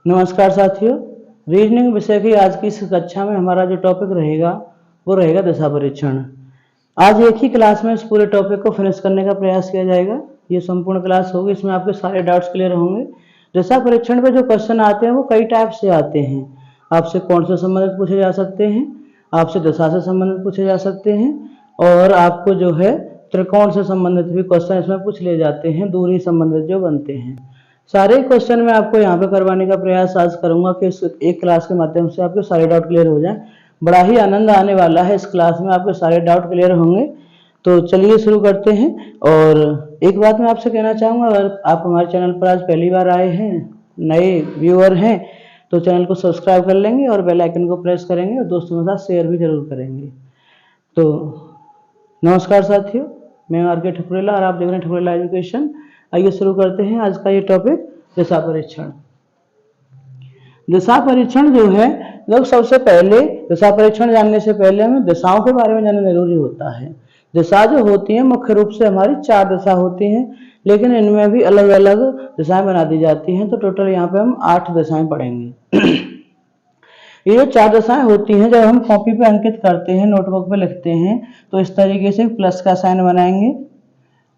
नमस्कार साथियों, रीजनिंग विषय की आज की इस कक्षा में हमारा जो टॉपिक रहेगा वो रहेगा दशा परीक्षण। आज एक ही क्लास में इस पूरे टॉपिक को फिनिश करने का प्रयास किया जाएगा। ये संपूर्ण क्लास होगी, इसमें आपके सारे डाउट्स क्लियर होंगे। दशा परीक्षण पे जो क्वेश्चन आते हैं वो कई टाइप से आते हैं। आपसे कोण से संबंधित पूछे जा सकते हैं, आपसे दशा से संबंधित पूछे जा सकते हैं, और आपको जो है त्रिकोण से संबंधित भी क्वेश्चन इसमें पूछ लिए जाते हैं, दूरी संबंधित जो बनते हैं। सारे क्वेश्चन मैं आपको यहाँ पे करवाने का प्रयास आज करूंगा कि इस एक क्लास के माध्यम से आपके सारे डाउट क्लियर हो जाएं। बड़ा ही आनंद आने वाला है इस क्लास में, आपके सारे डाउट क्लियर होंगे। तो चलिए शुरू करते हैं। और एक बात मैं आपसे कहना चाहूँगा, अगर आप हमारे चैनल पर आज पहली बार आए हैं, नए व्यूअर हैं, तो चैनल को सब्सक्राइब कर लेंगे और बेल आइकन को प्रेस करेंगे और दोस्तों के साथ शेयर भी जरूर करेंगे। तो नमस्कार साथियों, मैं आर.के. ठकुरेला और आप देख रहे हैं ठकुरेला एजुकेशन। आइए शुरू करते हैं आज का ये टॉपिक, दशा परीक्षण। दशा परीक्षण जो है, लोग सबसे पहले दशा परीक्षण जानने से पहले हमें दशाओं के बारे में जानना जरूरी होता है। दशा जो होती है मुख्य रूप से हमारी 4 दशा होती हैं, लेकिन इनमें भी अलग अलग दशाएं बना दी जाती हैं। तो टोटल यहाँ पे हम 8 दशाएं पढ़ेंगे। ये जो 4 दशाएं होती हैं, जब हम कॉपी पे अंकित करते हैं, नोटबुक पे लिखते हैं, तो इस तरीके से प्लस का साइन बनाएंगे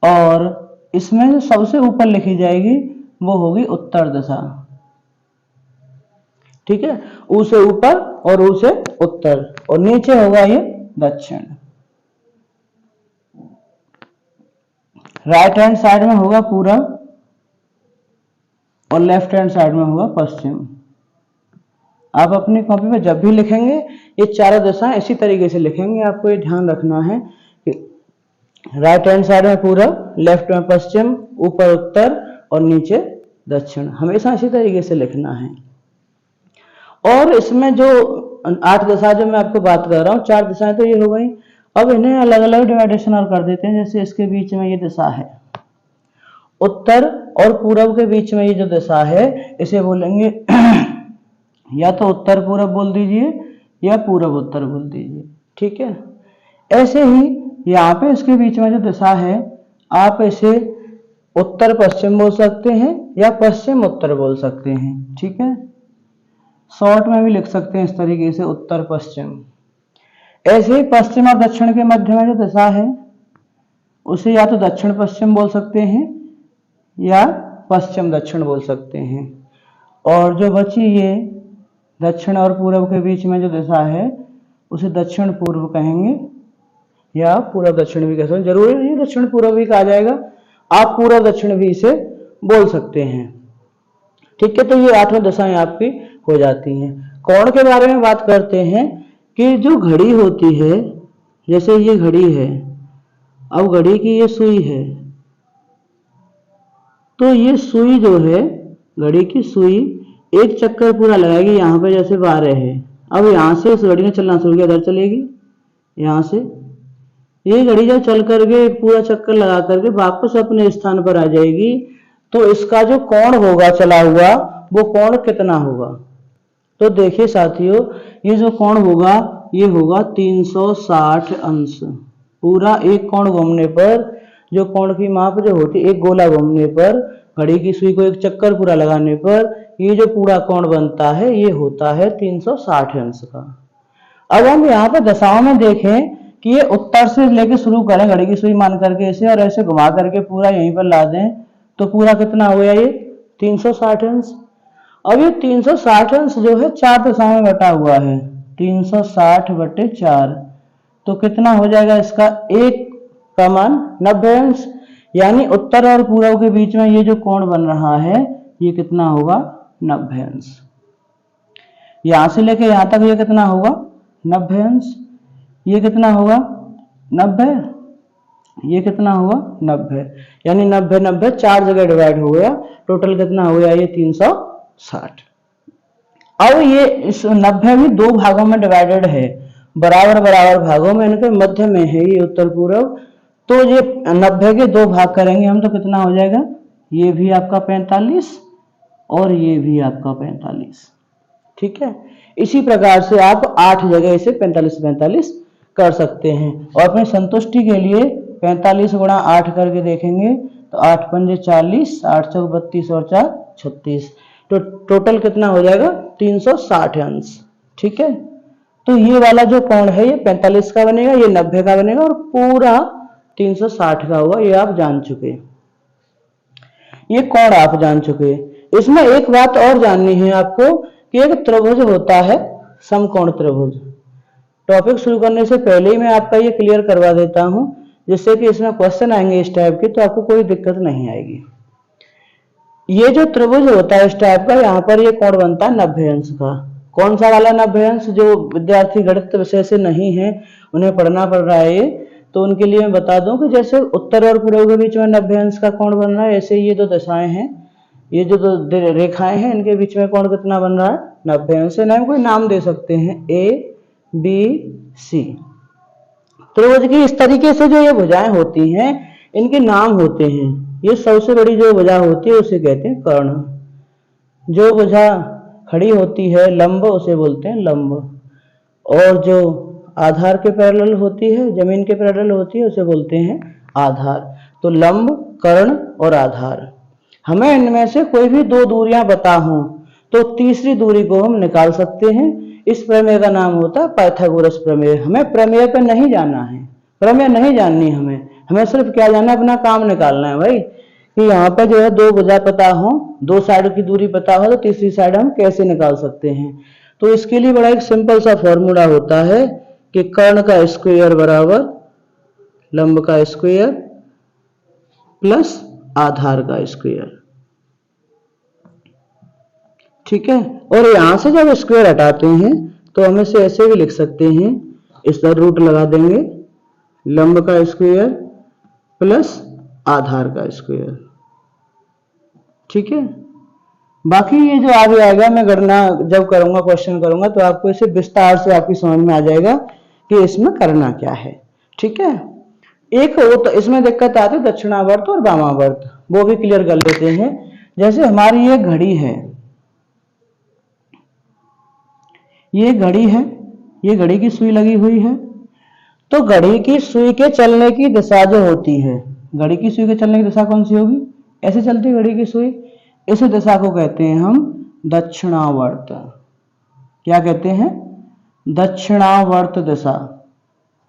और इसमें जो सबसे ऊपर लिखी जाएगी वो होगी उत्तर दशा। ठीक है, ऊ से ऊपर और ऊ से उत्तर, और नीचे होगा ये दक्षिण। राइट हैंड साइड में होगा पूरब और लेफ्ट हैंड साइड में होगा पश्चिम। आप अपनी कॉपी में जब भी लिखेंगे ये चारों दशाएं इसी तरीके से लिखेंगे। आपको ये ध्यान रखना है कि राइट हैंड साइड में पूरब, लेफ्ट में पश्चिम, ऊपर उत्तर और नीचे दक्षिण, हमेशा इसी तरीके से लिखना है। और इसमें जो 8 दशा जो मैं आपको बात कर रहा हूँ, 4 दशाएं तो ये हो गई। अब इन्हें अलग अलग डिवाइडेशन और कर देते हैं। जैसे इसके बीच में ये दशा है, उत्तर और पूरब के बीच में ये जो दशा है, इसे बोलेंगे या तो उत्तर पूरब बोल दीजिए या पूरब उत्तर बोल दीजिए। ठीक है, ऐसे ही यहाँ पे इसके बीच में जो दशा है, आप इसे उत्तर पश्चिम बोल सकते हैं या पश्चिम उत्तर बोल सकते हैं। ठीक है, शॉर्ट में भी लिख सकते हैं इस तरीके से, उत्तर पश्चिम। ऐसे ही पश्चिम और दक्षिण के मध्य में जो दशा है, उसे या तो दक्षिण पश्चिम बोल सकते हैं या पश्चिम दक्षिण बोल सकते हैं। और जो बची ये दक्षिण और पूरब के बीच में जो दशा है, उसे दक्षिण पूर्व कहेंगे या पूर्व दक्षिण भी कह सकते हैं। जरूरी नहीं दक्षिण पूर्व भी कहा जाएगा, आप पूर्व दक्षिण भी इसे बोल सकते हैं। ठीक है, तो ये 8 दशाएं आपकी हो जाती हैं। कोण के बारे में बात करते हैं कि जो घड़ी होती है, जैसे ये घड़ी है, अब घड़ी की ये सुई है, तो ये सुई जो है, घड़ी की सुई एक चक्कर पूरा लगाएगी। यहाँ पे जैसे 12 है, अब यहाँ से इस घड़ी ने चलना शुरू किया, इधर चलेगी, यहाँ से ये घड़ी जब चल करके पूरा चक्कर लगा करके वापस अपने स्थान पर आ जाएगी, तो इसका जो कोण होगा चला हुआ, वो कोण कितना होगा? तो देखिए साथियों, ये जो कोण होगा ये होगा 360 अंश। पूरा एक कोण घूमने पर, जो कोण की माप जो होती है, एक गोला घूमने पर, घड़ी की सुई को एक चक्कर पूरा लगाने पर ये जो पूरा कोण बनता है, ये होता है 360 अंश का। अब हम यहाँ पे दशाओं में देखें कि ये उत्तर से लेके शुरू करें, घड़ी की सुई मान करके इसे, और ऐसे घुमा करके पूरा यहीं पर ला दें, तो पूरा कितना हो गया ये 360 अंश। अब ये 360 अंश जो है 4 दशाओं में बटा हुआ है, 360/4, तो कितना हो जाएगा इसका? 1 का मान 90 अंश। यानी उत्तर और पूर्व के बीच में ये जो कोण बन रहा है, ये कितना होगा? 90 अंश। यहां से लेके यहां तक ये कितना होगा? 90 अंश। ये कितना होगा? 90। ये कितना होगा? 90। यानी 90 90 4 जगह डिवाइड हो गया, टोटल कितना हो गया? ये 360। अब ये इस 90 भी 2 भागों में डिवाइडेड है, बराबर बराबर भागों में, इनके मध्य में है ये उत्तर पूर्व। तो ये 90 के 2 भाग करेंगे हम, तो कितना हो जाएगा? ये भी आपका 45 और ये भी आपका 45। ठीक है, इसी प्रकार से आप 8 जगह इसे 45 कर सकते हैं। और अपनी संतुष्टि के लिए 45 गुणा 8 करके देखेंगे, तो 8 पंजे 40, 8 चौक 32 और 4 36। तो टोटल कितना हो जाएगा 360 अंश। ठीक है, तो ये वाला जो कोण है ये 45 का बनेगा, ये 90 का बनेगा और पूरा 360 का हुआ। ये आप जान चुके, ये कोण आप जान चुके। इसमें एक बात और जाननी है आपको कि एक त्रिभुज होता है समकोण त्रिभुज। टॉपिक शुरू करने से पहले ही मैं आपका ये क्लियर करवा देता हूं, जिससे कि इसमें क्वेश्चन आएंगे इस टाइप के तो आपको कोई दिक्कत नहीं आएगी। ये जो त्रिभुज होता है इस टाइप का, यहाँ पर ये कोण बनता है 90 अंश का। कौन सा वाला 90 अंश? जो विद्यार्थी गणित विषय से नहीं है, उन्हें पढ़ना पड़ रहा है ये, तो उनके लिए मैं बता दूं कि जैसे उत्तर और पूर्व के बीच में 90 अंश का कोण बन रहा है, ऐसे ये दो दशाएं हैं, ये जो दो रेखाएं हैं, इनके बीच में कोण कितना बन रहा है 90 अंश। इन्हें कोई नाम दे सकते हैं ए बी सी। त्रिभुज की इस तरीके से जो ये भुजाएं होती हैं इनके नाम होते हैं। ये सबसे बड़ी जो भुजा होती है उसे कहते हैं कर्ण। जो भुजा खड़ी होती है लंब उसे बोलते हैं लंब, और जो आधार के पैरेलल होती है, जमीन के पैरेलल होती है, उसे बोलते हैं आधार। तो लंब, कर्ण और आधार। हमें इनमें से कोई भी दो दूरियां बता हों तो तीसरी दूरी को हम निकाल सकते हैं। इस प्रमेय का नाम होता है पाइथागोरस प्रमेय। हमें प्रमेय पे नहीं जाना है, प्रमेय नहीं जाननी हमें सिर्फ क्या जानना है, अपना काम निकालना है भाई, कि यहाँ पर जो है दो भुजा पता हो, दो साइड की दूरी पता हो, तो तीसरी साइड हम कैसे निकाल सकते हैं। तो इसके लिए बड़ा एक सिंपल सा फॉर्मूला होता है कि कर्ण का स्क्वायर बराबर लंब का स्क्वायर प्लस आधार का स्क्वायर। ठीक है, और यहां से जब स्क्वायर हटाते हैं तो हम इसे ऐसे भी लिख सकते हैं, इस तरह रूट लगा देंगे, लंब का स्क्वायर प्लस आधार का स्क्वायर। ठीक है, बाकी ये जो आगे आएगा मैं गणना जब करूंगा, क्वेश्चन करूंगा, तो आपको इसे विस्तार से आपकी समझ में आ जाएगा कि इसमें करना क्या है। ठीक है, एक तो इसमें दिक्कत आती है दक्षिणावर्त और वामावर्त, वो भी क्लियर कर लेते हैं। जैसे हमारी ये घड़ी है, ये घड़ी है, ये घड़ी की सुई लगी हुई है, तो घड़ी की सुई के चलने की दिशा जो होती है, घड़ी की सुई के चलने की दिशा कौन सी होगी? ऐसे चलती है घड़ी की सुई, इस दिशा को कहते हैं हम दक्षिणावर्त। क्या कहते हैं? दक्षिणावर्त दिशा।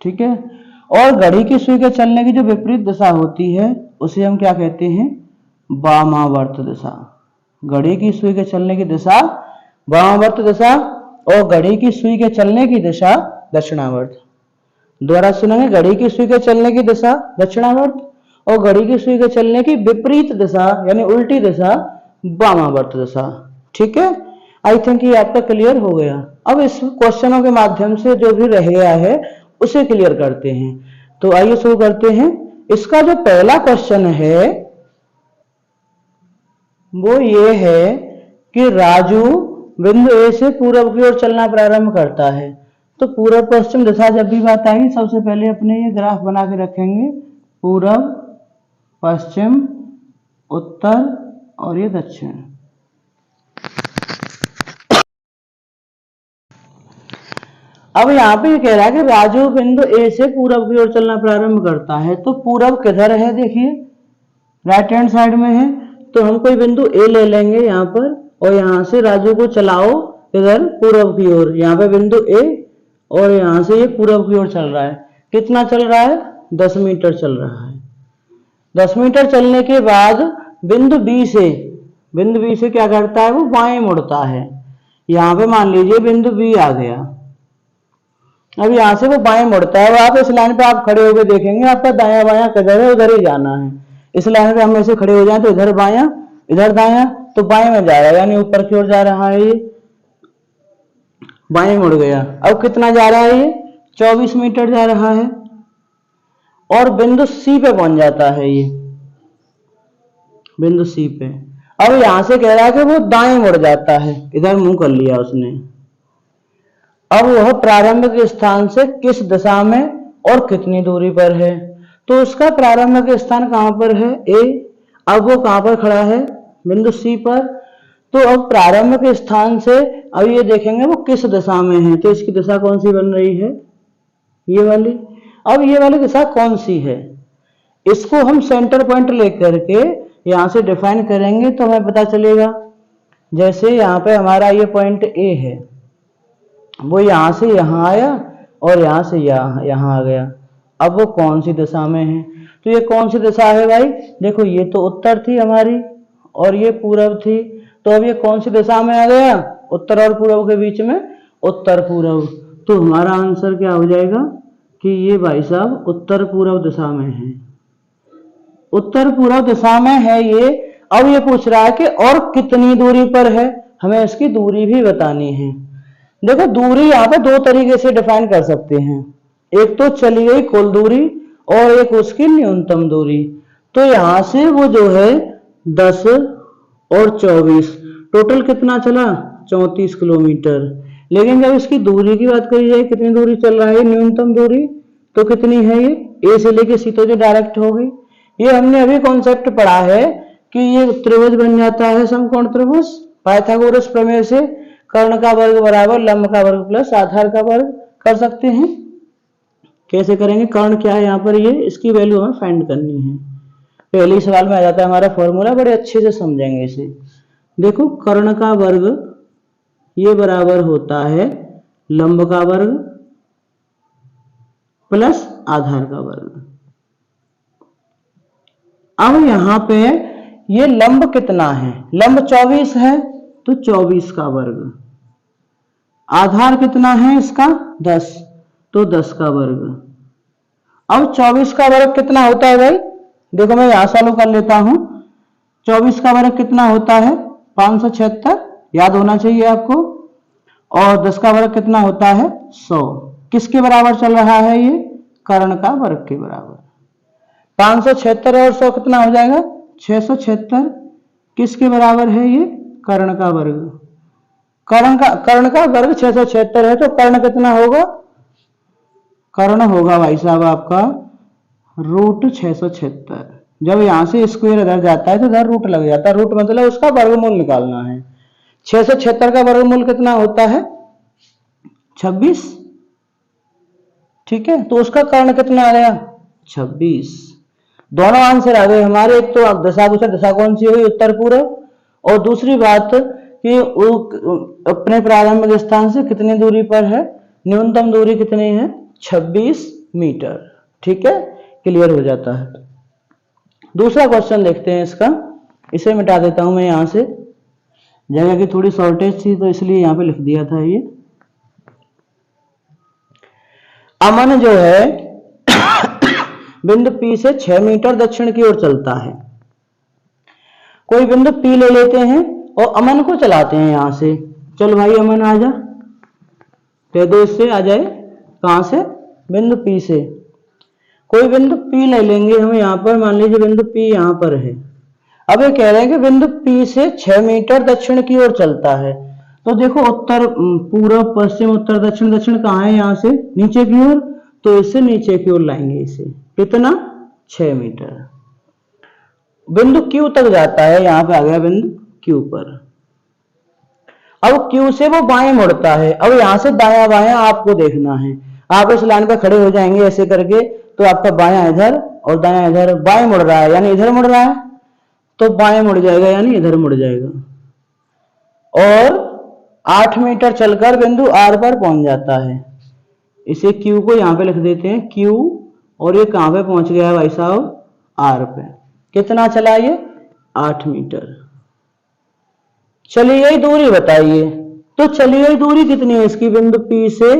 ठीक है, और घड़ी की सुई के चलने की जो विपरीत दिशा होती है उसे हम क्या कहते हैं? वामावर्त दिशा। घड़ी की सुई के चलने की दिशा वामावर्त दिशा और घड़ी की सुई के चलने की दिशा दक्षिणावर्त। दोबारा सुनेंगे, घड़ी की सुई के चलने की दिशा दक्षिणावर्त और घड़ी की सुई के चलने की विपरीत दिशा यानी उल्टी दिशा वामावर्त दिशा। ठीक है, आई थिंक ये आपका क्लियर हो गया। अब इस क्वेश्चनों के माध्यम से जो भी रह गया है उसे क्लियर करते हैं। तो आइए शुरू करते हैं। इसका जो पहला क्वेश्चन है वो ये है कि राजू बिंदु ए से पूर्व की ओर चलना प्रारंभ करता है। तो पूर्व पश्चिम दिशा जब भी बात आएगी सबसे पहले अपने ये ग्राफ बना के रखेंगे, पूर्व, पश्चिम, उत्तर और ये दक्षिण। अब यहाँ पे ये कह रहा है कि राजू बिंदु ए से पूर्व की ओर चलना प्रारंभ करता है। तो पूर्व किधर है? देखिए राइट हैंड साइड में है, तो हम कोई बिंदु ए ले लेंगे यहाँ पर और यहाँ से राजू को चलाओ इधर पूर्व की ओर। यहाँ पे बिंदु ए और यहाँ से ये पूर्व की ओर चल रहा है। कितना चल रहा है? 10 मीटर चल रहा है। 10 मीटर चलने के बाद बिंदु बी से क्या करता है? वो बाएं मुड़ता है। यहाँ पे मान लीजिए बिंदु बी आ गया, अब यहाँ से वो बाएं मुड़ता है। आप इस लाइन पे आप खड़े होकर देखेंगे आपका दायां बायां किधर है, उधर ही जाना है। इस लाइन पे हम ऐसे खड़े हो जाए तो इधर बायां इधर दायां, तो बाएं में जा रहा है यानी ऊपर की ओर जा रहा है, ये बाएं मुड़ गया। अब कितना जा रहा है? ये 24 मीटर जा रहा है और बिंदु सी पे पहुंच जाता है। ये बिंदु सी पे अब यहां से कह रहा है कि वो दाएं मुड़ जाता है, इधर मुंह कर लिया उसने। अब वह प्रारंभिक स्थान से किस दिशा में और कितनी दूरी पर है? तो उसका प्रारंभिक स्थान कहां पर है? ए। अब वो कहां पर खड़ा है? बिंदु सी पर। तो अब प्रारंभिक स्थान से अब ये देखेंगे वो किस दिशा में है, तो इसकी दिशा कौन सी बन रही है? ये वाली। अब ये वाली दिशा कौन सी है? इसको हम सेंटर पॉइंट लेकर के यहां से डिफाइन करेंगे तो हमें पता चलेगा। जैसे यहाँ पे हमारा ये पॉइंट ए है, वो यहाँ से यहाँ आया और यहाँ से यहाँ आ गया। अब वो कौन सी दिशा में है? तो ये कौन सी दिशा है भाई? देखो ये तो उत्तर थी हमारी और ये पूरब थी, तो अब ये कौन सी दिशा में आ गया? उत्तर और पूरब के बीच में उत्तर पूरब। तो हमारा आंसर क्या हो जाएगा कि ये भाई साहब उत्तर पूरब दिशा में है, उत्तर पूरब दिशा में है ये। अब ये पूछ रहा है कि और कितनी दूरी पर है, हमें इसकी दूरी भी बतानी है। देखो दूरी यहाँ पे दो तरीके से डिफाइन कर सकते हैं, एक तो चली गई कुल दूरी और एक उसकी न्यूनतम दूरी। तो यहां से वो जो है 10 और 24 टोटल कितना चला? 34 किलोमीटर। लेकिन जब इसकी दूरी की बात करी जाए, कितनी दूरी चल रहा है न्यूनतम दूरी, तो कितनी है ये? ए से लेके सी तो जो डायरेक्ट हो गई। ये हमने अभी कॉन्सेप्ट पढ़ा है कि ये त्रिभुज बन जाता है समकोण त्रिभुज पाइथागोरस प्रमेय से। कर्ण का वर्ग बराबर लंब का वर्ग प्लस आधार का वर्ग कर सकते हैं। कैसे करेंगे? कर्ण क्या है यहाँ पर, ये इसकी वैल्यू हमें फाइंड करनी है। पहले ही सवाल में आ जाता है हमारा फॉर्मूला, बड़े अच्छे से समझेंगे इसे। देखो कर्ण का वर्ग ये बराबर होता है लंब का वर्ग प्लस आधार का वर्ग। अब यहां पे ये लंब कितना है? लंब 24 है तो 24 का वर्ग। आधार कितना है इसका? 10, तो 10 का वर्ग। अब 24 का वर्ग कितना होता है भाई? देखो मैं यहां सॉल्व कर लेता हूं। 24 का वर्ग कितना होता है? 576, याद होना चाहिए आपको। और 10 का वर्ग कितना होता है? 100। किसके बराबर चल रहा है ये? कर्ण का वर्ग के बराबर। 576 और 100 कितना हो जाएगा? 676। किसके बराबर है ये? कर्ण का वर्ग। कर्ण का वर्ग 676 है, तो कर्ण कितना होगा? कर्ण होगा भाई साहब आपका रूट 676। जब यहां से स्क्वायर इधर जाता है तो इधर रूट लग जाता है। रूट मतलब उसका वर्गमूल निकालना है। 676 का वर्गमूल कितना होता है? 26। ठीक है, तो उसका कर्ण कितना आ गया? 26। दोनों आंसर आ गए हमारे। एक तो दशा पूछा, दशा कौन सी हुई? उत्तर पूरब। और दूसरी बात कि अपने प्रारंभिक स्थान से कितनी दूरी पर है? न्यूनतम दूरी कितनी है? 26 मीटर। ठीक है, क्लियर हो जाता है। दूसरा क्वेश्चन देखते हैं इसका। इसे मिटा देता हूं मैं यहां से, जगह की थोड़ी शॉर्टेज थी तो इसलिए यहां पे लिख दिया था ये। अमन जो है बिंदु P से 6 मीटर दक्षिण की ओर चलता है। कोई बिंदु P ले लेते हैं और अमन को चलाते हैं यहां से। चल भाई अमन आ जा, कह दो इससे आ जाए। कहां से? बिंदु P से। कोई बिंदु P ले लेंगे हम यहाँ पर, मान लीजिए बिंदु P यहाँ पर है। अब ये कह रहे हैं कि बिंदु P से 6 मीटर दक्षिण की ओर चलता है। तो देखो उत्तर पूर्व पश्चिम उत्तर दक्षिण, दक्षिण कहाँ है? यहाँ से नीचे की ओर, तो इससे नीचे की ओर लाएंगे इसे। कितना? 6 मीटर। बिंदु Q तक जाता है, यहाँ पे आ गया बिंदु Q पर। अब Q से वो बाएं मुड़ता है। अब यहां से दाया बाया आपको देखना है। आप इस लाइन पर खड़े हो जाएंगे ऐसे करके, तो आपका बाया इधर और दाया इधर। बाएं मुड़ रहा है यानी इधर मुड़ रहा है, तो बाएं मुड़ जाएगा यानी इधर मुड़ जाएगा। और 8 मीटर चलकर बिंदु R पर पहुंच जाता है। इसे Q को यहां पे लिख देते हैं Q, और ये कहां पे पहुंच गया है भाई साहब? R पे। कितना चला ये? 8 मीटर। चली गई दूरी बताइए। तो चली गई दूरी कितनी है इसकी? बिंदु P से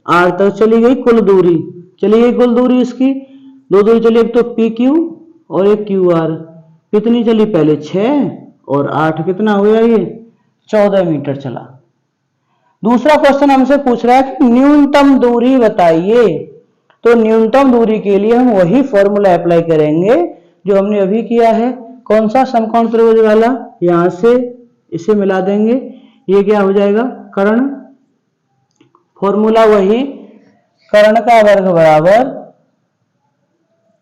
R तक चली गई कुल दूरी। चली गई कुल दूरी इसकी, दो दूरी चली, एक तो PQ और एक QR। कितनी चली? पहले 6 और 8, कितना हो गया ये? 14 मीटर चला। दूसरा क्वेश्चन हमसे पूछ रहा है कि न्यूनतम दूरी बताइए। तो न्यूनतम दूरी के लिए हम वही फॉर्मूला अप्लाई करेंगे जो हमने अभी किया है। कौन सा? समकोण त्रिभुज वाला। यहां से इसे मिला देंगे, ये क्या हो जाएगा? कर्ण। फॉर्मूला वही, कर्ण का वर्ग बराबर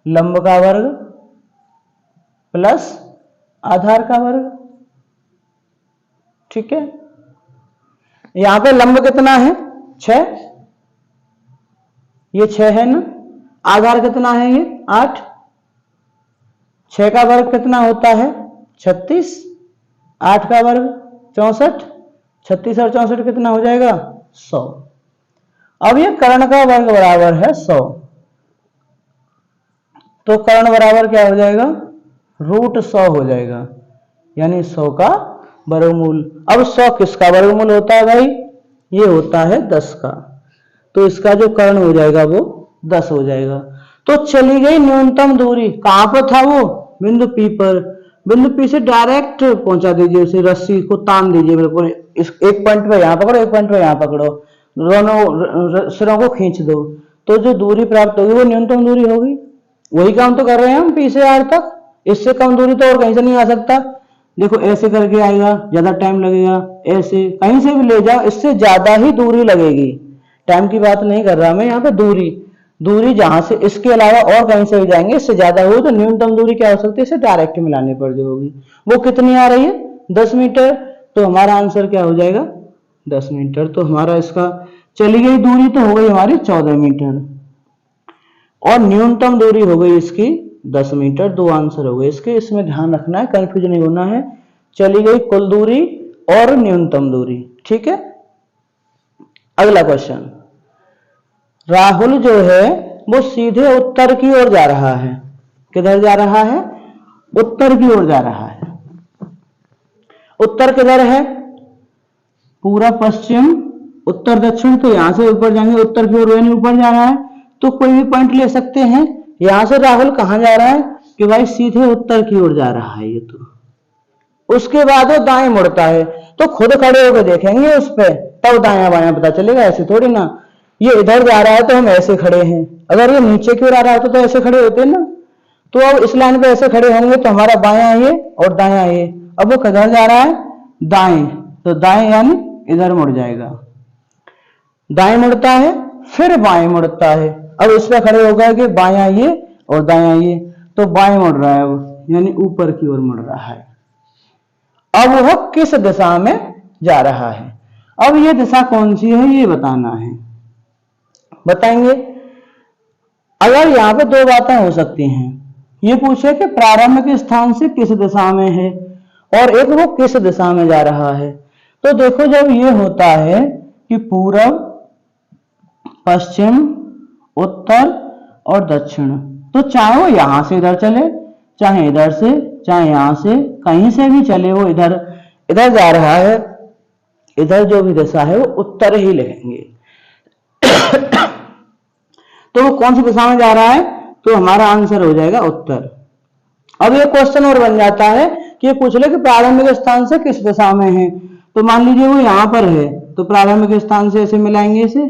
लंब का वर्ग प्लस आधार का वर्ग। ठीक है, यहां पे लंब कितना है? 6, ये 6 है ना। आधार कितना है? ये 8। 6 का वर्ग कितना होता है? 36। 8 का वर्ग 64, 36 और 64 कितना हो जाएगा 100। अब ये कर्ण का वर्ग बराबर है 100, तो कर्ण बराबर क्या हो जाएगा √100 हो जाएगा, यानी 100 का वर्गमूल। अब 100 किसका वर्गमूल होता है भाई, ये होता है 10 का, तो इसका जो कर्ण हो जाएगा वो 10 हो जाएगा। तो चली गई न्यूनतम दूरी, कहां पर था वो, बिंदु P पर। बिंदु P से डायरेक्ट पहुंचा दीजिए उसे, रस्सी को तान दीजिए बिल्कुल, इस एक पॉइंट पे यहां पकड़ो, एक पॉइंट पे यहां पकड़ो, दोनों सिरों को खींच दो, तो जो दूरी प्राप्त होगी वो न्यूनतम दूरी होगी। वही काम तो कर रहे हैं हम P से R तक, इससे कम दूरी तो और कहीं से नहीं आ सकता। देखो ऐसे करके आएगा, ज्यादा टाइम लगेगा, ऐसे कहीं से भी ले जाओ, इससे ज्यादा ही दूरी लगेगी। टाइम की बात नहीं कर रहा मैं यहाँ पे, दूरी जहां से इसके अलावा और कहीं से भी जाएंगे इससे ज्यादा हो, तो न्यूनतम दूरी क्या हो सकती है, इसे डायरेक्ट मिलाने पर जो होगी वो कितनी आ रही है 10 मीटर। तो हमारा आंसर क्या हो जाएगा 10 मीटर। तो हमारा इसका चली गई दूरी तो हो गई हमारी 14 मीटर, और न्यूनतम दूरी हो गई इसकी 10 मीटर। दो आंसर हो गए इसके, इसमें ध्यान रखना है, कंफ्यूज नहीं होना है। चली गई कुल दूरी और न्यूनतम दूरी, ठीक है। अगला क्वेश्चन, राहुल जो है वो सीधे उत्तर की ओर जा रहा है। किधर जा रहा है, उत्तर की ओर जा रहा है। उत्तर किधर है, पूरब पश्चिम उत्तर दक्षिण, तो यहां से ऊपर जाएंगे उत्तर की ओर, यानी ऊपर जा रहा है। तो कोई भी पॉइंट ले सकते हैं। यहां से राहुल कहां जा रहा है कि भाई सीधे उत्तर की ओर जा रहा है ये, तो उसके बाद वो दाएं मुड़ता है, तो खुद खड़े होकर देखेंगे उस पे, तब दाया बाया पता चलेगा, ऐसे थोड़ी ना। ये इधर जा रहा है तो हम ऐसे खड़े हैं, अगर ये नीचे की ओर आ रहा होता तो ऐसे खड़े होते ना। तो अब इस लाइन पे ऐसे खड़े होंगे तो हमारा बायां ये और दायां ये। अब वो किधर जा रहा है दाएं, तो दाएं यानी इधर मुड़ जाएगा, दाएं मुड़ता है फिर बाएं मुड़ता है। अब इस पे खड़े हो गए कि बायां ये और दायां ये, तो बाएं मुड़ रहा है वो, यानी ऊपर की ओर मुड़ रहा है। अब वह किस दिशा में जा रहा है, अब ये दिशा कौन सी है ये बताना है, बताएंगे। अगर यहाँ पे दो बातें हो सकती हैं, ये पूछे कि प्रारंभिक स्थान से किस दिशा में है, और एक वो किस दिशा में जा रहा है। तो देखो जब ये होता है कि पूरब पश्चिम उत्तर और दक्षिण, तो चाहे वो यहां से इधर चले, चाहे इधर से, चाहे यहां से, कहीं से भी चले, वो इधर इधर जा रहा है, इधर जो भी दिशा है वो उत्तर ही लिखेंगे। तो वो कौन सी दिशा में जा रहा है, तो हमारा आंसर हो जाएगा उत्तर। अब ये क्वेश्चन और बन जाता है कि पूछ ले कि प्रारंभिक स्थान से किस दिशा में है, तो मान लीजिए वो यहां पर है, तो प्रारंभिक स्थान से ऐसे मिलाएंगे इसे।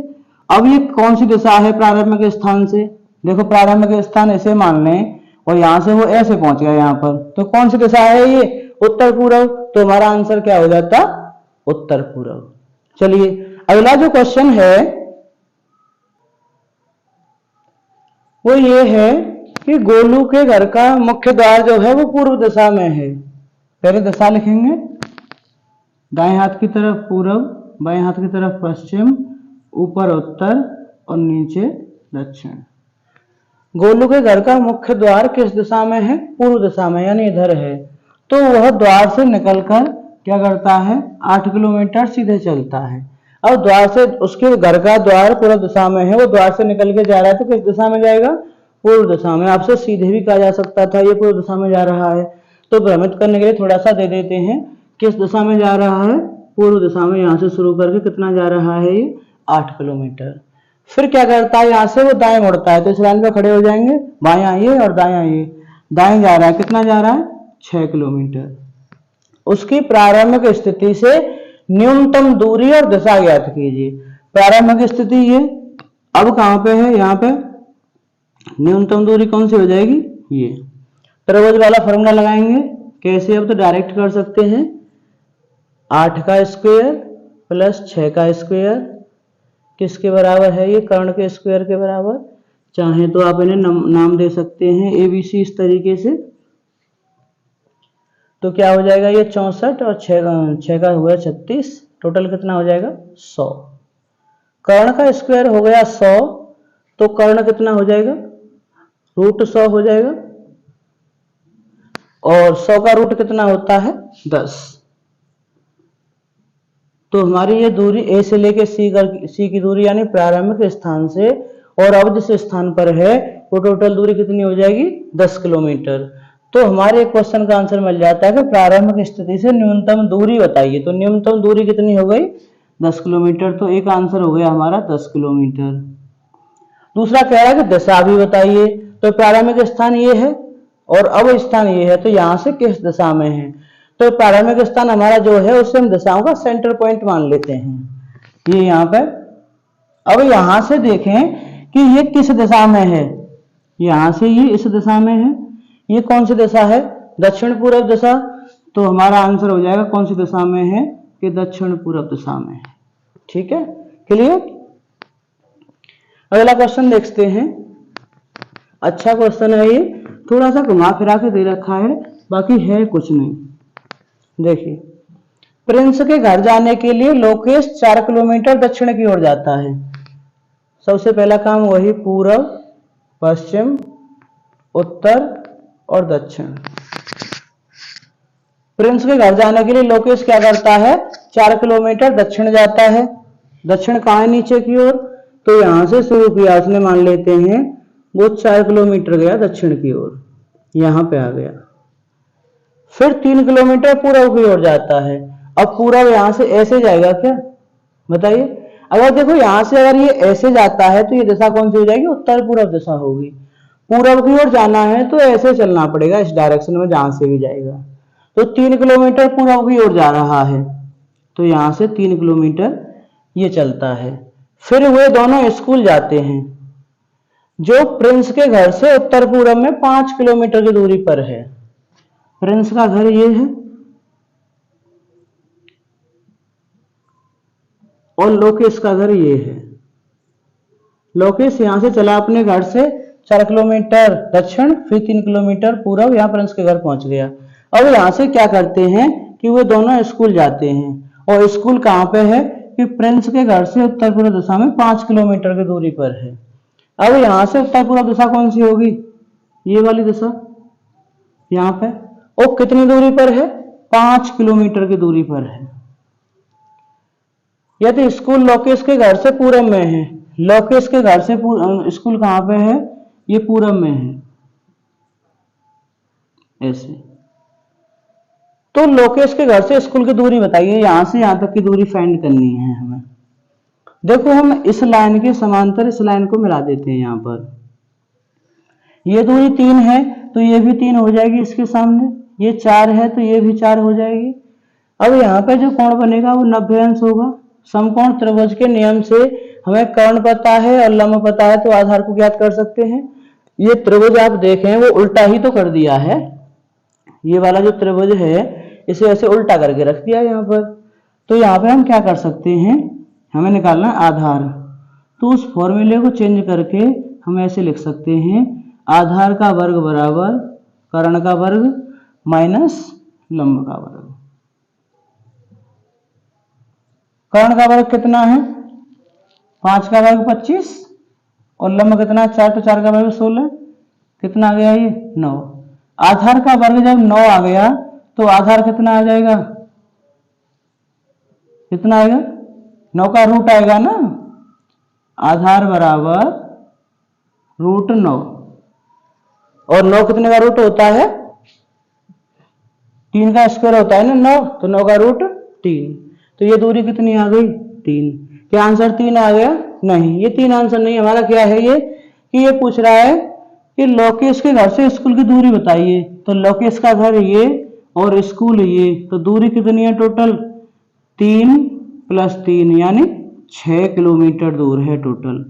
अब ये कौन सी दिशा है प्रारंभिक स्थान से, देखो प्रारंभिक स्थान ऐसे मान लें, और यहां से वो ऐसे पहुंच गया यहाँ पर, तो कौन सी दिशा है ये उत्तर पूर्व, तो हमारा आंसर क्या हो जाता उत्तर पूर्व। चलिए अगला जो क्वेश्चन है वो ये है कि गोलू के घर का मुख्य द्वार जो है वो पूर्व दिशा में है। पहले दिशा लिखेंगे, दाएं हाथ की तरफ पूरब, बाएं हाथ की तरफ पश्चिम, ऊपर उत्तर और नीचे दक्षिण। गोलू के घर का मुख्य द्वार किस दिशा में है, पूर्व दिशा में, यानी इधर है। तो वह द्वार से निकलकर क्या करता है 8 किलोमीटर सीधे चलता है। अब द्वार से, उसके घर का द्वार पूर्व दिशा में है, वो द्वार से निकल के जा रहा है, तो किस दिशा में जाएगा पूर्व दिशा में। आपसे सीधे भी कहा जा सकता था ये पूर्व दिशा में जा रहा है, तो भ्रमित करने के लिए थोड़ा सा दे देते हैं किस दिशा में जा रहा है, पूर्व दिशा में। यहां से शुरू करके कितना जा रहा है ये 8 किलोमीटर। फिर क्या करता है, यहां से वो दाएं मुड़ता है, तो इस लाइन पे खड़े हो जाएंगे, बायां ये और दायां ये। दाएं जा रहा है, कितना जा रहा है 6 किलोमीटर। उसकी प्रारंभिक स्थिति से न्यूनतम दूरी और दिशा ज्ञात कीजिए। प्रारंभिक स्थिति ये, अब कहां पे है, यहाँ पे न्यूनतम दूरी कौन सी हो जाएगी ये। त्रिभुज वाला फॉर्मूला लगाएंगे, कैसे, अब तो डायरेक्ट कर सकते हैं, 8 का स्क्वायर प्लस 6 का स्क्वायर किसके बराबर है, ये कर्ण के स्क्वायर के बराबर। चाहे तो आप इन्हें नाम दे सकते हैं ABC इस तरीके से। तो क्या हो जाएगा ये 64 और 6 का हुआ 36, टोटल कितना हो जाएगा 100। कर्ण का स्क्वायर हो गया 100, तो कर्ण कितना हो जाएगा √100 हो जाएगा, और 100 का रूट कितना होता है 10। तो हमारी ये दूरी ए से लेके सी की दूरी यानी प्रारंभिक स्थान से और अब जिस स्थान पर है वो टोटल दूरी कितनी हो जाएगी 10 किलोमीटर। तो हमारे क्वेश्चन का आंसर मिल जाता है कि प्रारंभिक स्थिति से न्यूनतम दूरी बताइए। तो न्यूनतम दूरी कितनी हो गई 10 किलोमीटर। तो एक आंसर हो गया हमारा 10 किलोमीटर। दूसरा कह रहा है कि दिशा भी बताइए। तो प्रारंभिक स्थान ये है और अब स्थान ये है, तो यहां से किस दिशा में है। तो प्रारंभिक स्थान हमारा जो है उससे हम दिशाओं का सेंटर पॉइंट मान लेते हैं ये यहाँ पे। अब यहां से देखें कि ये किस दिशा में है। यहां से ये इस दिशा में है। ये कौन सी दिशा है दक्षिण पूर्व दिशा। तो हमारा आंसर हो जाएगा कौन सी दिशा में है कि दक्षिण पूर्व दिशा में है। ठीक है, क्लियर। अगला क्वेश्चन देखते हैं। अच्छा क्वेश्चन है ये, थोड़ा सा घुमा फिरा के दे रखा है, बाकी है कुछ नहीं। देखिए, प्रिंस के घर जाने के लिए लोकेश 4 किलोमीटर दक्षिण की ओर जाता है। सबसे पहला काम वही पूर्व, पश्चिम, उत्तर और दक्षिण। प्रिंस के घर जाने के लिए लोकेश क्या करता है 4 किलोमीटर दक्षिण जाता है। दक्षिण कहाँ है नीचे की ओर, तो यहां से शुरू किया उसने, मान लेते हैं वो 4 किलोमीटर गया दक्षिण की ओर, यहां पे आ गया। फिर 3 किलोमीटर पूर्व की ओर जाता है। अब पूर्व यहां से ऐसे जाएगा क्या बताइए। अगर देखो यहां से अगर ये ऐसे जाता है तो ये दिशा कौन सी हो जाएगी उत्तर पूर्व दिशा होगी। पूर्व की ओर जाना है तो ऐसे चलना पड़ेगा इस डायरेक्शन में जहां से भी जाएगा। तो 3 किलोमीटर पूर्व की ओर जा रहा है, तो यहां से 3 किलोमीटर ये चलता है। फिर वे दोनों स्कूल जाते हैं जो प्रिंस के घर से उत्तर पूर्व में 5 किलोमीटर की दूरी पर है। प्रिंस का घर ये है और लोकेश का घर ये है। लोकेश यहां से चला अपने घर से 4 किलोमीटर दक्षिण, फिर 3 किलोमीटर पूर्व, यहां प्रिंस के घर पहुंच गया। अब यहां से क्या करते हैं कि वो दोनों स्कूल जाते हैं। और स्कूल कहां पे है कि प्रिंस के घर से उत्तर पूर्व दिशा में 5 किलोमीटर की दूरी पर है। अब यहां से उत्तर पूर्व दिशा कौन सी होगी, ये वाली दिशा यहां पे। और कितनी दूरी पर है 5 किलोमीटर की दूरी पर है। यदि स्कूल लोकेश के घर से पूर्व में है, लोकेश के घर से स्कूल कहां पे है, ये पूर्व में है ऐसे। तो लोकेश के घर से स्कूल की दूरी बताइए, यहां से यहां तक की दूरी फाइंड करनी है हमें। देखो हम इस लाइन के समांतर इस लाइन को मिला देते हैं। यहां पर ये दूरी 3 है तो ये भी 3 हो जाएगी इसके सामने, ये 4 है तो ये भी 4 हो जाएगी। अब यहाँ पे जो कोण बनेगा वो 90 अंश होगा। समकोण त्रिभुज के नियम से हमें कर्ण पता है और लंब पता है, तो आधार को ज्ञात कर सकते हैं। ये त्रिभुज आप देखें वो उल्टा ही तो कर दिया है। ये वाला जो त्रिभुज है इसे ऐसे उल्टा करके रख दिया यहाँ पर। तो यहाँ पे हम क्या कर सकते हैं, हमें निकालना आधार। तो उस फॉर्मूले को चेंज करके हम ऐसे लिख सकते हैं, आधार का वर्ग बराबर कर्ण का वर्ग माइनस लंब का वर्ग। कर्ण का वर्ग कितना है 5 का वर्ग 25 और लंब कितना 4, तो 4 का वर्ग 16, कितना आ गया ये 9। आधार का वर्ग जब 9 आ गया तो आधार कितना आ जाएगा, कितना आएगा 9 का रूट आएगा ना। आधार बराबर रूट 9 और 9 कितने का रूट होता है 3 का स्क्वायर होता है ना 9, तो 9 का रूट 3। तो ये दूरी कितनी आ गई 3। क्या आंसर 3 आ गया, नहीं ये 3 आंसर नहीं। हमारा क्या है ये कि ये पूछ रहा है कि लोकेश के घर से स्कूल की दूरी बताइए। तो लोकेश का घर ये और स्कूल ये, तो दूरी कितनी है टोटल 3 + 3 यानी 6 किलोमीटर दूर है टोटल।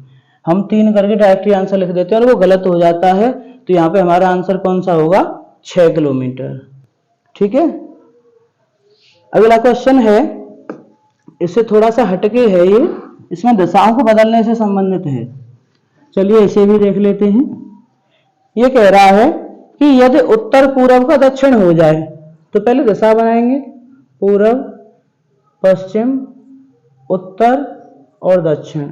हम 3 करके डायरेक्टली आंसर लिख देते हैं और वो गलत हो जाता है। तो यहाँ पे हमारा आंसर कौन सा होगा 6 किलोमीटर। ठीक है, अगला क्वेश्चन है, इससे थोड़ा सा हटके है ये, इसमें दिशाओं को बदलने से संबंधित है। चलिए इसे भी देख लेते हैं। ये कह रहा है कि यदि उत्तर पूर्व का दक्षिण हो जाए, तो पहले दिशा बनाएंगे पूर्व, पश्चिम, उत्तर और दक्षिण।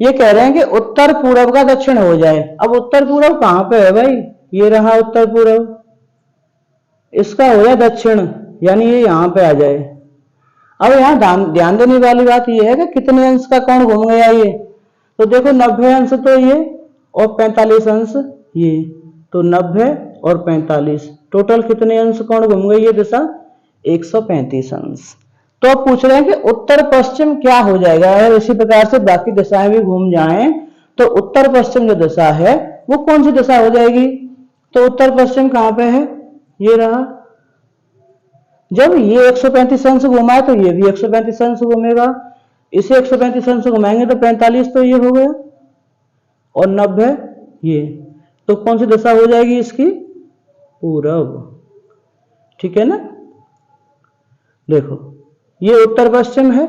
ये कह रहे हैं कि उत्तर पूर्व का दक्षिण हो जाए। अब उत्तर पूर्व कहां पे है भाई, ये रहा उत्तर पूर्व, इसका हो जाए दक्षिण यानी ये यहां पे आ जाए। अब यहाँ ध्यान देने वाली बात यह है कि कितने अंश का कोण घूम गया ये, तो देखो 90 अंश तो ये और 45 अंश ये, तो 90 और 45 टोटल कितने अंश कोण घूम गई ये दिशा, 135 अंश। तो अब पूछ रहे हैं कि उत्तर पश्चिम क्या हो जाएगा अगर इसी प्रकार से बाकी दिशाएं भी घूम जाएं, तो उत्तर पश्चिम जो दिशा है वो कौन सी दिशा हो जाएगी। तो उत्तर पश्चिम कहां पे है, ये रहा। जब ये 135 अंश घुमा है तो ये भी 135 अंश घूमेगा, इसे 135 अंश घुमाएंगे तो 45 तो ये हो गया और 90 ये, तो कौन सी दिशा हो जाएगी इसकी, पूरब। ठीक है ना। देखो ये उत्तर पश्चिम है,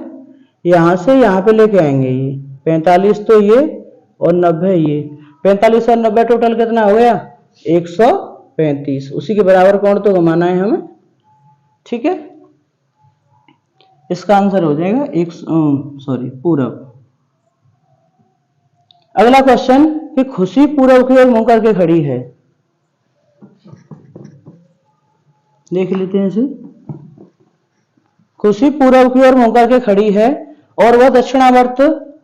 यहां से यहां पे लेके आएंगे ये 45 तो ये और 90 ये, 45 और 90 टोटल कितना हो गया, 135। उसी के बराबर कोण तो घुमाना है हमें। ठीक है, इसका आंसर हो जाएगा पूरब। अगला क्वेश्चन कि खुशी पूरब की ओर मुंह करके खड़ी है, देख लेते हैं इसे। खुशी पूरब की ओर मुंह करके खड़ी है और वह दक्षिणावर्त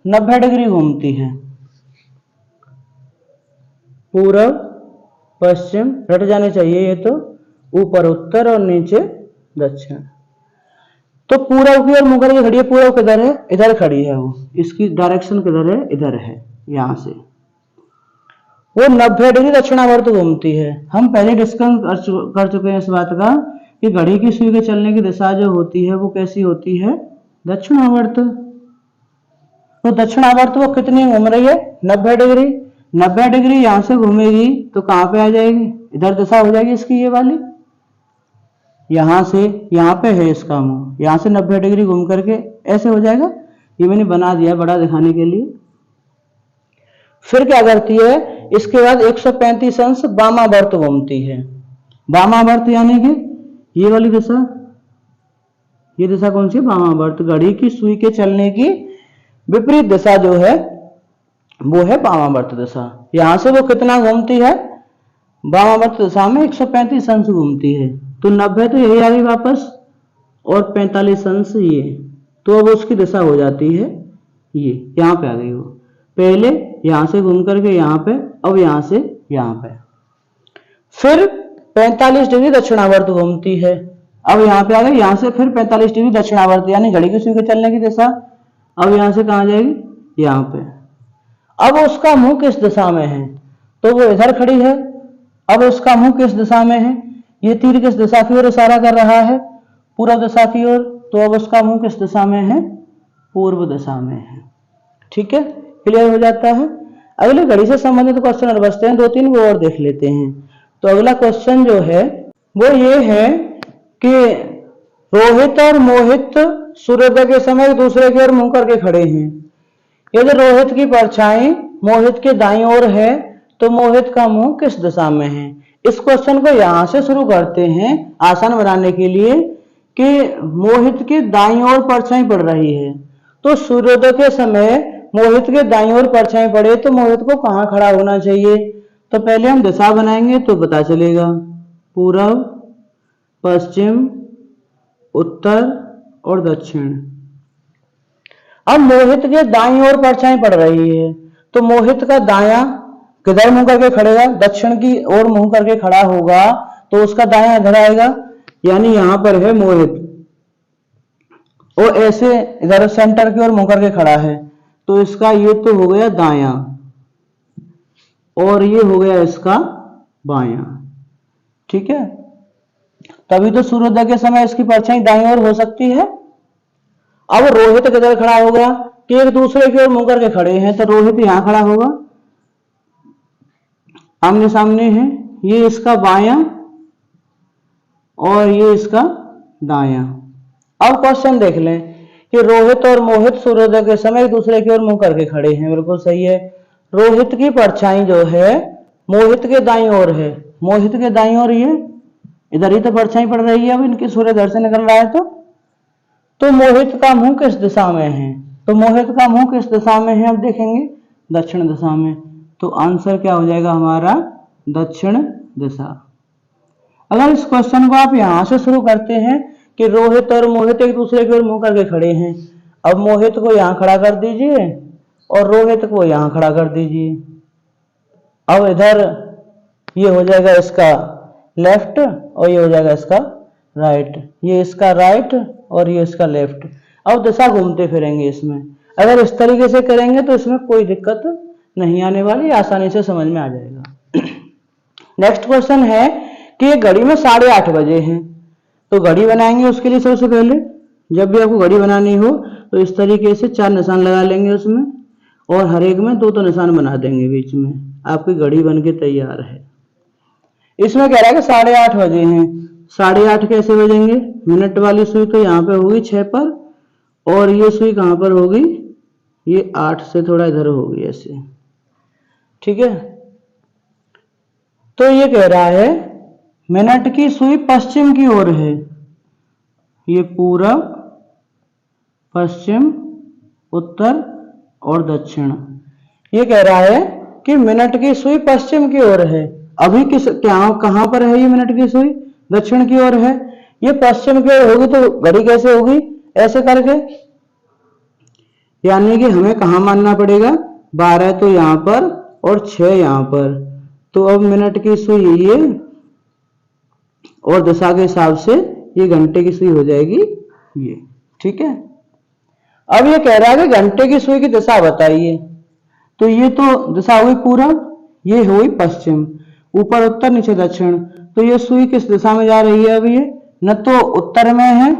90 डिग्री घूमती है। पूरब पश्चिम रट जाने चाहिए ये, तो ऊपर उत्तर और नीचे दक्षिण। तो पूरब की ओर मुंह करके खड़ी है, पूरब किधर है, इधर खड़ी है वो, इसकी डायरेक्शन किधर है, इधर है, यहां से वो 90 डिग्री दक्षिणावर्त घूमती है। हम पहले डिस्कस कर चुके हैं इस बात का कि घड़ी की सुई के चलने की दिशा जो होती है वो कैसी होती है, दक्षिणावर्त। तो दक्षिणावर्त वो कितनी घूम रही है, 90 डिग्री। 90 डिग्री यहां से घूमेगी तो कहां पे आ जाएगी, इधर दिशा हो जाएगी इसकी ये वाली, यहां से यहां पे है इसका मुंह, यहां से 90 डिग्री घूम करके ऐसे हो जाएगा। ये मैंने बना दिया बड़ा दिखाने के लिए। फिर क्या करती है, इसके बाद 135 अंश वामावर्त घूमती है। वामावर्त यानी कि ये वाली दिशा, ये दिशा कौन सी, वामावर्त। घड़ी की सुई के चलने की विपरीत दिशा जो है वो है वामावर्त दिशा। यहां से वो कितना घूमती है, वामावर्त दिशा में 135 अंश घूमती है। तो 90 तो यही आ गई वापस और 45 अंश ये, तो अब उसकी दिशा हो जाती है ये, यहां पे आ गई वो। पहले यहां से घूम करके यहां पे, अब यहां से यहां पे। फिर 45 डिग्री दक्षिणावर्त घूमती है, अब यहां पे आ गई, यहां से फिर 45 डिग्री दक्षिणावर्त यानी घड़ी की सुई के चलने की दिशा। अब यहां से कहां जाएगी, यहां पे। अब उसका मुंह किस दिशा में है, तो वो इधर खड़ी है। अब उसका मुंह किस दिशा में है, ये तीर किस दिशा की ओर इशारा कर रहा है, पूर्व दिशा की ओर। तो अब उसका मुंह किस दिशा में है, पूर्व दिशा में है। ठीक है, क्लियर हो जाता है। अगले घड़ी से संबंधित क्वेश्चन और बचते हैं, 2-3 वो और देख लेते हैं। तो अगला क्वेश्चन जो है वो ये है कि रोहित और मोहित सूर्योदय के समय दूसरे की ओर मुंह करके खड़े हैं। यदि रोहित की परछाई मोहित के दाईं ओर है तो मोहित का मुंह किस दिशा में है। इस क्वेश्चन को यहां से शुरू करते हैं आसान बनाने के लिए कि मोहित के दाईं ओर परछाई पड़ रही है, तो सूर्योदय के समय मोहित के दाईं ओर परछाई पड़े तो मोहित को कहां खड़ा होना चाहिए। तो पहले हम दिशा बनाएंगे तो पता चलेगा, पूरब, पश्चिम, उत्तर और दक्षिण। अब मोहित के दाईं ओर परछाई पड़ रही है तो मोहित का दायां किधर मुंह करके खड़ेगा, दक्षिण की ओर मुंह करके खड़ा होगा, तो उसका दायां इधर आएगा, यानी यहां पर है मोहित और ऐसे इधर सेंटर की ओर मुंह करके खड़ा है, तो इसका ये तो हो गया दायां और ये हो गया इसका बायां। ठीक है, तभी तो सूर्योदय के समय इसकी परछाई दाईं ओर हो सकती है। अब रोहित किधर खड़ा होगा कि एक दूसरे की ओर मुंह करके खड़े हैं, तो रोहित यहां खड़ा होगा, आमने सामने है, ये इसका बायां और ये इसका दायां। अब क्वेश्चन देख लें कि रोहित और मोहित सूर्योदय के समय एक दूसरे की ओर मुंह करके खड़े हैं, बिल्कुल सही है। रोहित की परछाई जो है मोहित के दाईं ओर है, मोहित के दाईं ओर ये इधर ही तो परछाई पड़ रही है, अब इनकी सूर्य इधर से निकल रहा है, तो मोहित का मुंह किस दिशा में है, तो मोहित का मुंह किस दिशा में है, अब देखेंगे दक्षिण दिशा में। तो आंसर क्या हो जाएगा हमारा, दक्षिण दिशा। अगर इस क्वेश्चन को आप यहां से शुरू करते हैं कि रोहित और मोहित एक दूसरे की ओर मुंह करके खड़े हैं। अब मोहित को यहां खड़ा कर दीजिए और रोहित को यहां खड़ा कर दीजिए। अब इधर ये हो जाएगा इसका लेफ्ट और ये हो जाएगा इसका राइट, ये इसका राइट और ये इसका लेफ्ट। अब दिशा घूमते फिरेंगे इसमें। अगर इस तरीके से करेंगे तो इसमें कोई दिक्कत नहीं आने वाली, आसानी से समझ में आ जाएगा। नेक्स्ट क्वेश्चन है कि घड़ी में 8:30 बजे हैं, तो घड़ी बनाएंगे। उसके लिए सबसे पहले जब भी आपको घड़ी बनानी हो तो इस तरीके से 4 निशान लगा लेंगे उसमें, और हर एक में 2-2 निशान बना देंगे बीच में। आपकी घड़ी बन के तैयार है। इसमें कह रहा है कि 8:30 बजे हैं। 8:30 कैसे बजेंगे? मिनट वाली सुई तो यहाँ पे होगी 6 पर, और ये सुई कहाँ पर होगी? ये 8 से थोड़ा इधर होगी ऐसे, ठीक है। तो ये कह रहा है मिनट की सुई पश्चिम की ओर है, ये पूरब, पश्चिम, उत्तर और दक्षिण। ये कह रहा है कि मिनट की सुई पश्चिम की ओर है। अभी कहां पर है ये मिनट की सुई? दक्षिण की ओर है। ये पश्चिम की ओर होगी तो घड़ी कैसे होगी? ऐसे करके, यानी कि हमें कहां मानना पड़ेगा? 12 तो यहां पर और 6 यहां पर। तो अब मिनट की सुई ये, और दिशा के हिसाब से ये घंटे की सुई हो जाएगी ये, ठीक है। अब ये कह रहा है कि घंटे की सुई की दिशा बताइए। तो ये तो दिशा हुई पूरब, ये हुई पश्चिम, ऊपर उत्तर नीचे दक्षिण। तो ये सुई किस दिशा में जा रही है? अब ये न तो उत्तर में है,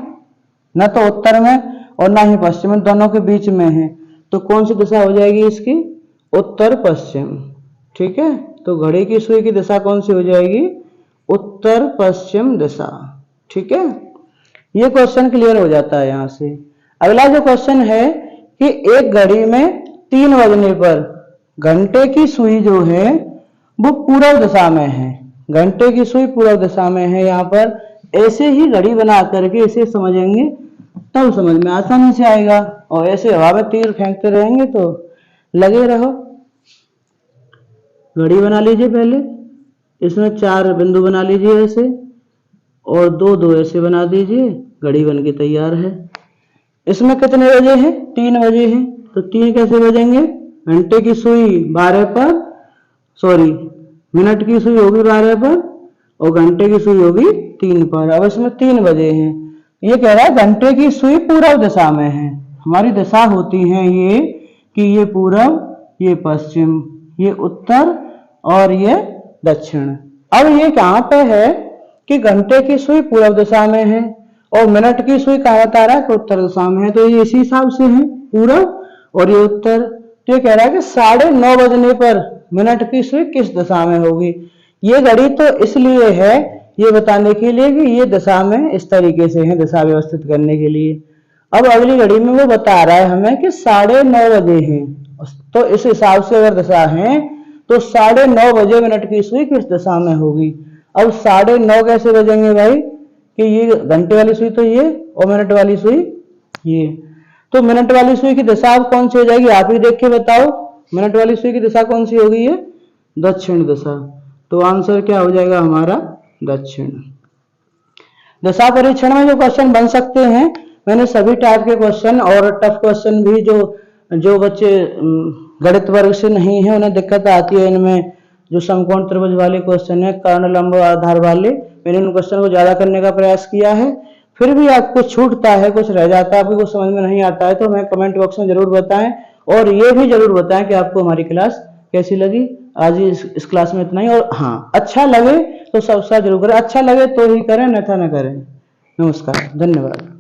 न तो उत्तर में और ना ही पश्चिम में, दोनों के बीच में है। तो कौन सी दिशा हो जाएगी इसकी? उत्तर पश्चिम, ठीक है। तो घड़ी की सुई की दिशा कौन सी हो जाएगी? उत्तर पश्चिम दिशा, ठीक है। ये क्वेश्चन क्लियर हो जाता है यहां से। अगला जो क्वेश्चन है कि एक घड़ी में 3 बजने पर घंटे की सुई जो है वो पूर्व दिशा में है। घंटे की सुई पूर्व दिशा में है। यहाँ पर ऐसे ही घड़ी बना करके इसे समझेंगे तब समझ में आसानी से आएगा, और ऐसे हवा में तीर फेंकते रहेंगे तो लगे रहो। घड़ी बना लीजिए पहले, इसमें 4 बिंदु बना लीजिए ऐसे, और 2-2 ऐसे बना दीजिए। घड़ी बन के तैयार है। इसमें कितने बजे हैं? 3 बजे हैं। तो 3 कैसे बजेंगे? घंटे की सुई 12 पर, सॉरी मिनट की सुई होगी 12 पर और घंटे की सुई होगी 3 पर। अब इसमें 3 बजे हैं। ये कह रहा है घंटे की सुई पूर्व दिशा में है। हमारी दिशा होती है ये कि ये पूर्व, ये पश्चिम, ये उत्तर और ये दक्षिण। अब ये कहां पे है कि घंटे की सुई पूर्व दिशा में है और मिनट की सुई कहां बता रहा है कि उत्तर दिशा में है। तो ये इसी हिसाब से है, पूर्व और ये उत्तर। तो ये कह रहा है कि 9:30 बजने पर मिनट की सुई किस दिशा में होगी। ये घड़ी तो इसलिए है ये बताने के लिए कि ये दिशा में इस तरीके से है, दिशा व्यवस्थित करने के लिए। अब अगली घड़ी में वो बता रहा है हमें कि 9:30 बजे हैं। तो इस हिसाब से अगर दिशा है तो 9:30 बजे मिनट की सुई किस दिशा में होगी। अब 9:30 कैसे बजेंगे भाई? कि ये घंटे वाली सुई तो ये और मिनट वाली सुई ये। तो मिनट वाली सुई की दिशा अब कौन सी हो जाएगी? आप ही देख के बताओ। मिनट वाली सुई की दिशा कौन सी होगी? ये दक्षिण दिशा। तो आंसर क्या हो जाएगा हमारा? दक्षिण। दिशा परीक्षण में जो क्वेश्चन बन सकते हैं, मैंने सभी टाइप के क्वेश्चन और टफ क्वेश्चन भी जो बच्चे गणित वर्ग से नहीं है उन्हें दिक्कत आती है इनमें, जो समकोण त्रिभुज वाले क्वेश्चन है, कर्ण लंब आधार वाले, मैंने उन क्वेश्चन को ज्यादा करने का प्रयास किया है। फिर भी आपको छूटता है, कुछ रह जाता है, आपको कुछ समझ में नहीं आता है तो हमें कमेंट बॉक्स में जरूर बताएं, और ये भी जरूर बताएं कि आपको हमारी क्लास कैसी लगी। आज इस क्लास में इतना ही। और हाँ, अच्छा लगे तो सब्सक्राइब जरूर करें। अच्छा लगे तो ही करें, अन्यथा न करें। नमस्कार, धन्यवाद।